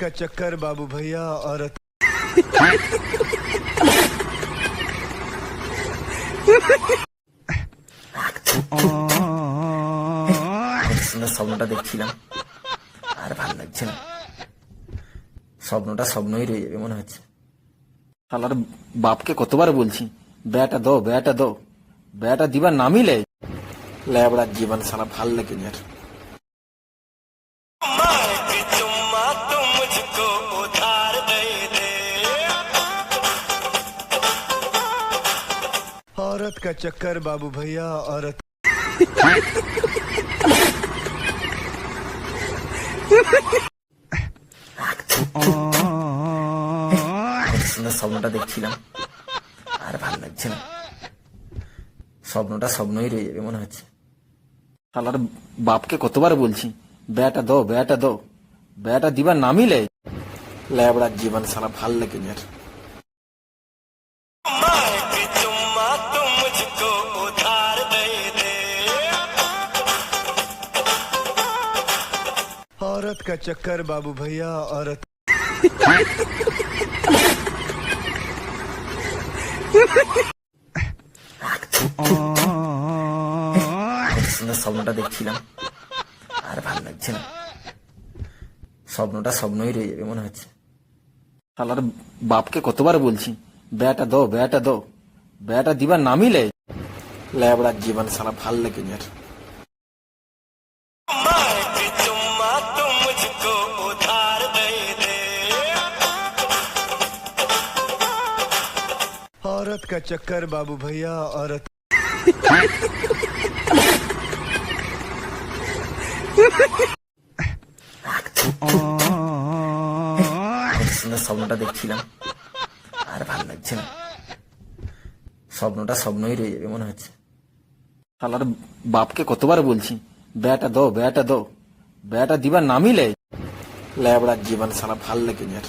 का चक्कर बाबू भैया औरत স্বপ্নটা দেখছিলাম আর ভালো লাগছে না। স্বপ্নটা স্বপ্নই রয়ে যাবে মনে হচ্ছে। শালার বাপকে কতবার বলছি ব্যাটা দো ব্যাটা দো, ব্যাটা দিবার নামই লেবড়ার জীবন সারা ভাল লাগে না। औरत का चक्कर बाबू भैया औरत স্বপ্নটা দেখছিলাম আর ভালো লাগছে না। স্বপ্নটা স্বপ্নই রয়ে যাবে মনে হচ্ছে। শালার বাপকে কতবার বলছি ব্যাটা দো ব্যাটা দো, ব্যাটা দিবার নামই লেবড়ার জীবন সারা ভাল লাগে না। औरत का चक्कर बाबू भैया औरत স্বপ্নটা দেখছিলাম আর ভালো লাগছে না। স্বপ্নটা স্বপ্নই রয়ে যাবে মনে হচ্ছে। শালার বাপকে কতবার বলছি ব্যাটা দো ব্যাটা দো, ব্যাটা দিবার নামই লেবড়ার জীবন সারা ভাল লাগে না। औरत का चक्कर बाबू भैया औरत স্বপ্নটা দেখছিলাম আর ভালো লাগছে না। স্বপ্নটা স্বপ্নই রয়ে যাবে মনে হচ্ছে। শালার বাপকে কতবার বলছি ব্যাটা দো ব্যাটা দো, ব্যাটা দিবার নামই লেবড়ার জীবন সারা ভাল লাগে না।